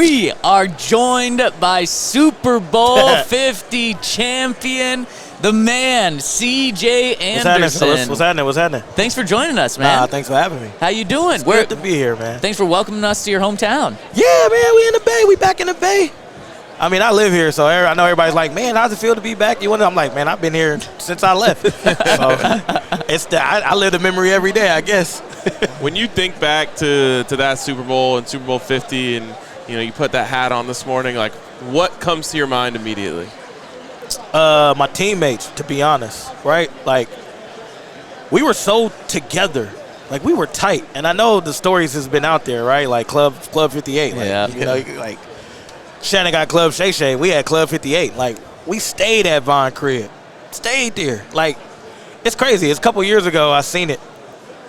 We are joined by Super Bowl 50 champion, the man, CJ Anderson. What's happening? Thanks for joining us, man. Thanks for having me. How you doing? It's good to be here, man. Thanks for welcoming us to your hometown. Yeah, man, we in the Bay. We back in the Bay. I mean, I live here, so I know everybody's like, man, how's it feel to be back? I'm like, man, I've been here since I left. So I live the memory every day, I guess. When you think back to that Super Bowl and Super Bowl 50 and, you put that hat on this morning, like, what comes to your mind immediately? My teammates, to be honest, right? Like, we were so together. Like, we were tight. And I know the stories has been out there, right? Like, Club 58. Like, like Shannon got Club Shay Shay. We had Club 58. Like, we stayed at Von crib. Stayed there. Like, it's crazy. It's a couple years ago I seen it.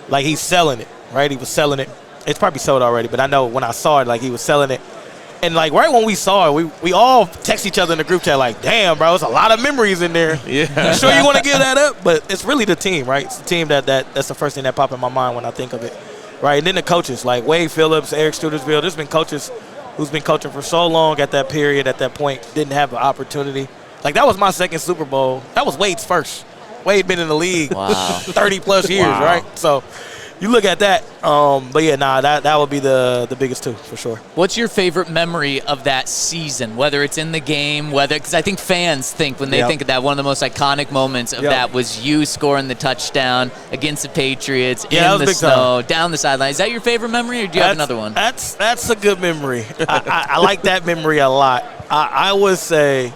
Like, he's selling it, right? He was selling it. It's probably sold already, but I know when I saw it, like, he was selling it. And, like, right when we saw it, we all text each other in the group chat, like, damn, bro, it's a lot of memories in there. Yeah. You sure you want to give that up? But it's really the team, right? It's the team that's the first thing that popped in my mind when I think of it, right? And then the coaches, like Wade Phillips, Eric Studersville. There's been coaches who's been coaching for so long at that period, at that point, didn't have an opportunity. Like, that was my second Super Bowl. That was Wade's first. Wade been in the league 30-plus years, right? So you look at that. But, yeah, that would be the biggest two for sure. What's your favorite memory of that season, whether it's in the game, because I think fans think when they think of that, one of the most iconic moments of that was you scoring the touchdown against the Patriots in the snow, down the sideline. Is that your favorite memory, or do you have another one? That's a good memory. I like that memory a lot. I would say,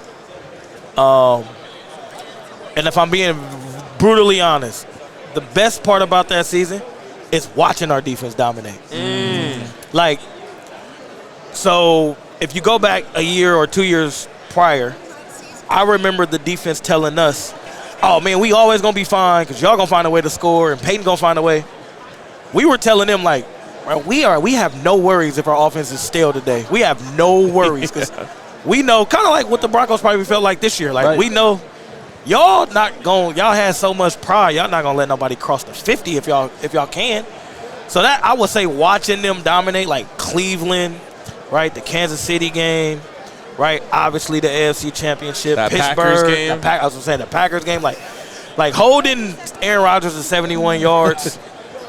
and if I'm being brutally honest, the best part about that season is watching our defense dominate. Like, so if you go back a year or 2 years prior, I remember the defense telling us, oh, man, we always going to be fine because y'all going to find a way to score and Peyton going to find a way. We were telling them, like, bro, we have no worries if our offense is stale today. We have no worries because we know, kind of like what the Broncos probably felt like this year. Like, we know y'all had so much pride. Y'all not going to let nobody cross the 50 if y'all can. So that, I would say, watching them dominate, like Cleveland, right, the Kansas City game, right, obviously the AFC Championship, that Pittsburgh. Packers game. I was going to say the Packers game. Like holding Aaron Rodgers to 71 yards,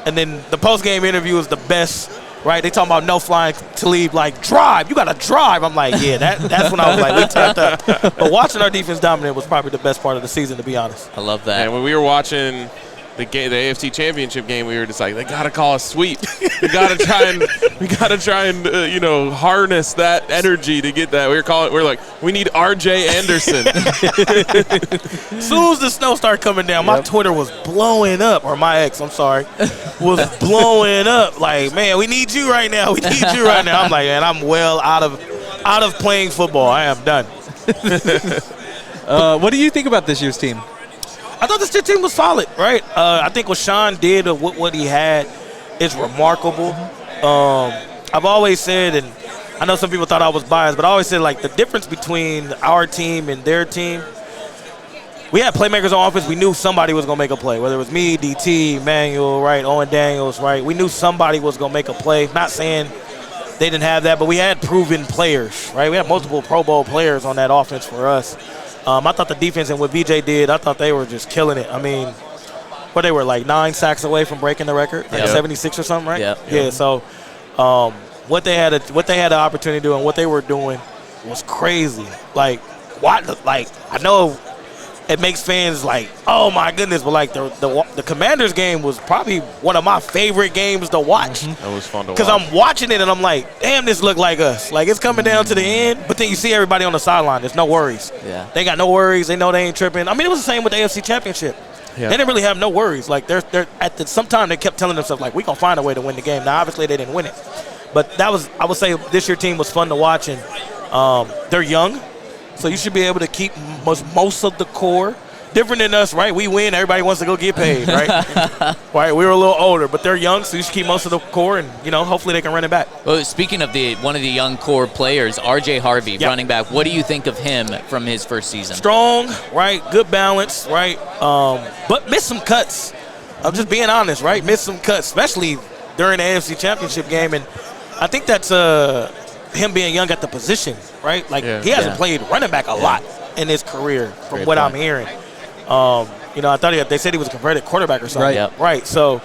and then the post-game interview was the best. Right, they talking about no flying to leave, like, drive. You got to drive. I'm like, yeah, that's when I was like, we tapped up. But watching our defense dominate was probably the best part of the season, to be honest. I love that. And when we were watching the AFC Championship game, we were just like, they got to call a sweep. we got to try and harness that energy to get that. We're like, we need RJ Anderson. As soon as the snow started coming down, my Twitter was blowing up, or my ex, I'm sorry, was blowing up. Like, man, we need you right now. We need you right now. I'm like, man, I'm well out of playing football. I am done. What do you think about this year's team? I thought this team was solid, right? I think what Sean did or what he had is remarkable. I've always said, and I know some people thought I was biased, but I always said, like, the difference between our team and their team, we had playmakers on offense. We knew somebody was going to make a play, whether it was me, DT, Manuel, right, Owen Daniels, right? We knew somebody was going to make a play. Not saying they didn't have that, but we had proven players, right? We had multiple Pro Bowl players on that offense for us. I thought the defense and what BJ did, I thought they were just killing it. I mean, they were like 9 sacks away from breaking the record, like 76 or something, right? Yeah. So what they had the opportunity to do and what they were doing was crazy. Like, I know it makes fans like, oh my goodness, but like the Commanders game was probably one of my favorite games to watch. That was fun to watch. Because I'm watching it and I'm like, damn, this look like us. Like, it's coming down to the end, but then you see everybody on the sideline. There's no worries. Yeah. They got no worries. They know they ain't tripping. I mean, it was the same with the AFC Championship. Yeah. They didn't really have no worries. Like, they're some time they kept telling themselves, like, we gonna find a way to win the game. Now, obviously, they didn't win it, but I would say this year team was fun to watch, and they're young, so you should be able to keep most of the core. Different than us, right? We win. Everybody wants to go get paid, right? Right? We were a little older, but they're young, so you should keep most of the core, and hopefully they can run it back. Well, speaking of one of the young core players, RJ Harvey, running back. What do you think of him from his first season? Strong, right? Good balance, right? But missed some cuts. I'm just being honest, right? Missed some cuts, especially during the AFC Championship game, and I think that's him being young at the position, right? Like, he hasn't played running back a lot in his career, from what I'm hearing. You know, I thought they said he was a converted quarterback or something. Right. Right. So,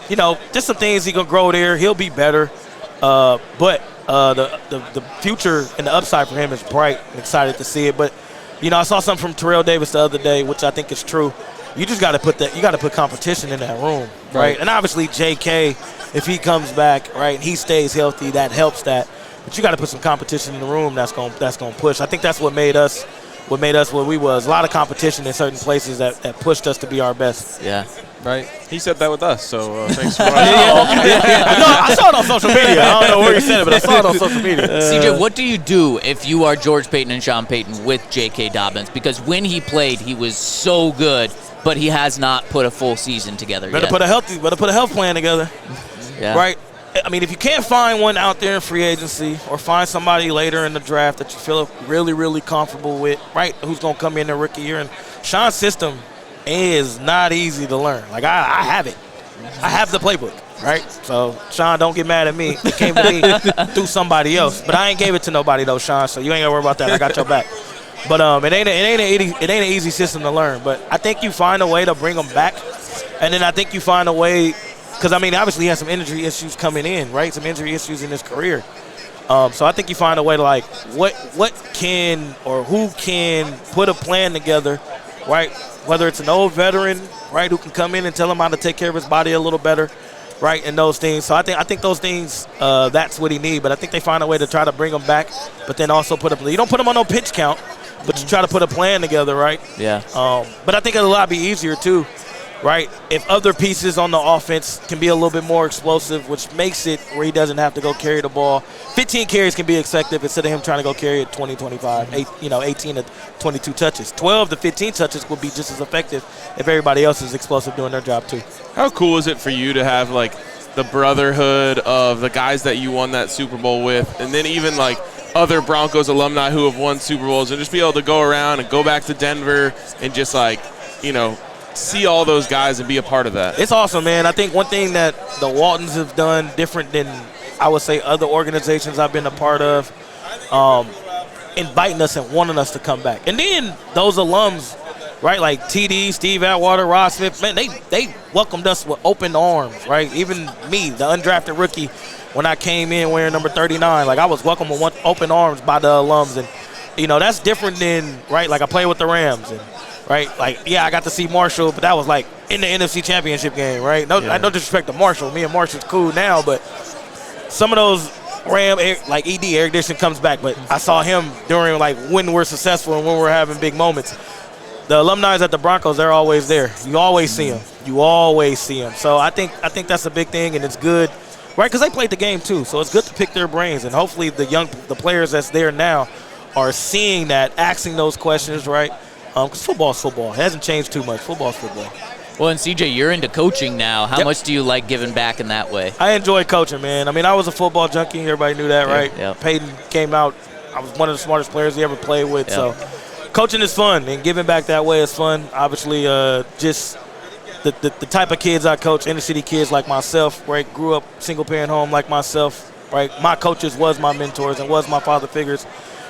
you know, just some things he can grow there. He'll be better. But the future and the upside for him is bright. I'm excited to see it. But, you know, I saw something from Terrell Davis the other day, which I think is true. You just got to put competition in that room, right? And obviously JK, if he comes back, right, and he stays healthy, that helps that. But you got to put some competition in the room that's going to push. I think that's what made us what we was. A lot of competition in certain places that pushed us to be our best. Yeah. Right. He said that with us, so thanks for watching. No, I saw it on social media. I don't know where he said it, but I saw it on social media. CJ, what do you do if you are George Paton and Sean Payton with JK Dobbins? Because when he played, he was so good, but he has not put a full season together yet. Better put a health plan together. Yeah. Right? I mean, if you can't find one out there in free agency or find somebody later in the draft that you feel really, really comfortable with, right, who's going to come in their rookie year. And Sean's system is not easy to learn. Like, I have it. I have the playbook, right? So, Sean, don't get mad at me. It came to me through somebody else. But I ain't gave it to nobody, though, Sean, so you ain't got to worry about that. I got your back. But it ain't an easy system to learn. But I think you find a way to bring them back. And then I think you find a way – because, I mean, obviously he has some injury issues coming in, right? Some injury issues in his career. So I think you find a way to, like, what can or who can put a plan together, right? Whether it's an old veteran, right, who can come in and tell him how to take care of his body a little better, right, and those things. So I think those things, that's what he needs. But I think they find a way to try to bring him back, but then also you don't put him on no pitch count, but you try to put a plan together, right? Yeah. But I think it'll a lot be easier, too. Right, if other pieces on the offense can be a little bit more explosive, which makes it where he doesn't have to go carry the ball. 15 carries can be effective instead of him trying to go carry it 20, 25, 18 to 22 touches. 12 to 15 touches would be just as effective if everybody else is explosive doing their job too. How cool is it for you to have, like, the brotherhood of the guys that you won that Super Bowl with, and then even, like, other Broncos alumni who have won Super Bowls, and just be able to go around and go back to Denver and just, like, you know, see all those guys and be a part of that? It's awesome, man. I think one thing that the Waltons have done different than, I would say, other organizations I've been a part of, inviting us and wanting us to come back. And then those alums, right, like TD, Steve Atwater, Rod Smith, man, they welcomed us with open arms, right? Even me, the undrafted rookie, when I came in wearing number 39, like, I was welcomed with open arms by the alums. And, you know, that's different than, right, like I played with the Rams and, right, like, yeah, I got to see Marshall, but that was like in the NFC Championship game, right? No disrespect to Marshall. Me and Marshall's cool now, but some of those like Eric Dixon comes back, but I saw him during, like, when we're successful and when we're having big moments. The alumni at the Broncos, they're always there. You always see them. You always see them. So I think that's a big thing, and it's good, right? Because they played the game too, so it's good to pick their brains, and hopefully the players that's there now are seeing that, asking those questions, right? Because football's football. It hasn't changed too much. Football's football. Well, and CJ, you're into coaching now. How much do you like giving back in that way? I enjoy coaching, man. I mean, I was a football junkie. Everybody knew that, right? Yeah. Peyton came out. I was one of the smartest players he ever played with. So coaching is fun, and giving back that way is fun. Obviously, just the type of kids I coach, inner city kids like myself, right, grew up single-parent home like myself, right? My coaches was my mentors and was my father figures,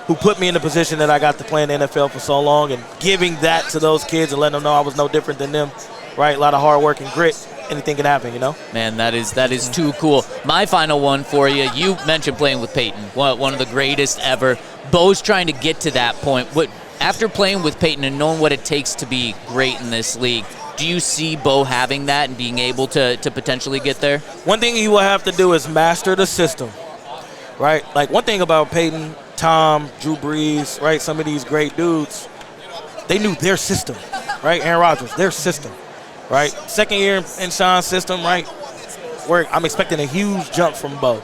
who put me in the position that I got to play in the NFL for so long, and giving that to those kids and letting them know I was no different than them, right? A lot of hard work and grit. Anything can happen, you know? Man, that is too cool. My final one for you, you mentioned playing with Peyton, one of the greatest ever. Bo's trying to get to that point. After playing with Peyton and knowing what it takes to be great in this league, do you see Bo having that and being able to potentially get there? One thing he will have to do is master the system, right? Like, one thing about Peyton, Tom, Drew Brees, right, some of these great dudes, they knew their system, right? Aaron Rodgers, their system, right? Second year in Sean's system, right, where I'm expecting a huge jump from Bo.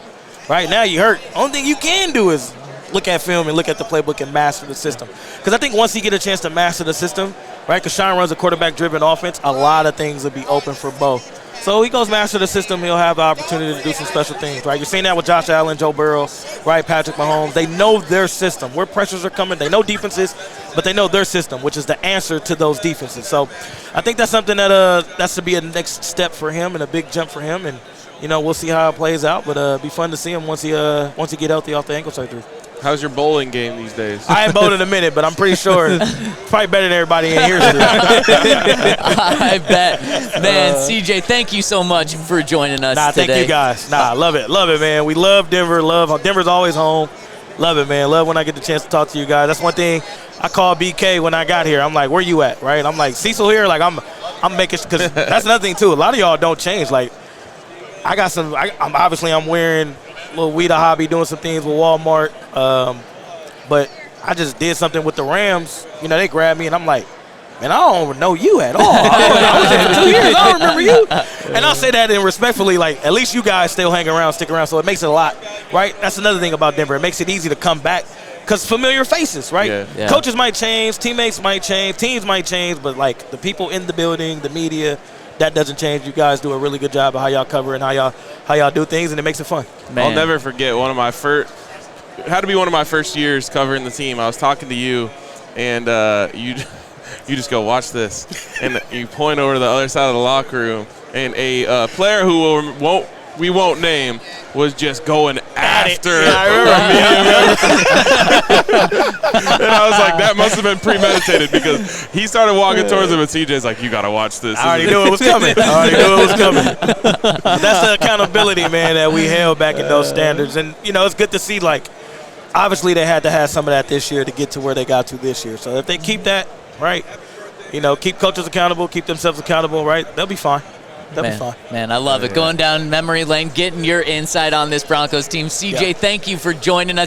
Right now you hurt. Only thing you can do is look at film and look at the playbook and master the system. Because I think once you get a chance to master the system, right, because Sean runs a quarterback-driven offense, a lot of things will be open for Bo. So he goes master the system, he'll have the opportunity to do some special things, right? You're seeing that with Josh Allen, Joe Burrow, right, Patrick Mahomes. They know their system, where pressures are coming. They know defenses, but they know their system, which is the answer to those defenses. So I think that's something that should be a next step for him and a big jump for him. And we'll see how it plays out. But it'll be fun to see him once he get healthy off the ankle surgery. How's your bowling game these days? I ain't bowled in a minute, but I'm pretty sure it's probably better than everybody in here. I bet. Man, CJ, thank you so much for joining us today. Thank you guys. Love it, man. We love Denver. Denver's always home. Love it, man. Love when I get the chance to talk to you guys. That's one thing I called BK when I got here. I'm like, where you at, right? I'm like, Cecil here? Like, I'm making, because that's another thing, too. A lot of y'all don't change. Like, I got some, I'm wearing a little Weed Hobby, doing some things with Walmart. But I just did something with the Rams. They grabbed me, and I'm like, man, I don't know you at all. I was here for 2 years. I don't remember you. And I'll say that respectfully, like, at least you guys still hang around, stick around, so it makes it a lot, right? That's another thing about Denver. It makes it easy to come back because familiar faces, right? Yeah. Coaches might change, teammates might change, teams might change, but, like, the people in the building, the media, that doesn't change. You guys do a really good job of how y'all cover and how y'all do things, and it makes it fun. Man. I'll never forget it had to be one of my first years covering the team. I was talking to you, and you just go, watch this. And you point over to the other side of the locker room, and a player who we won't name was just going after I And I was like, that must have been premeditated because he started walking towards him, and CJ's like, you got to watch this. I already knew it was coming. That's the accountability, man, that we held back in those standards. And, it's good to see, like, obviously they had to have some of that this year to get to where they got to this year. So if they keep that, right, keep coaches accountable, keep themselves accountable, right, they'll be fine. They'll be fine. Man, I love it. Going down memory lane, getting your insight on this Broncos team. CJ, thank you for joining us.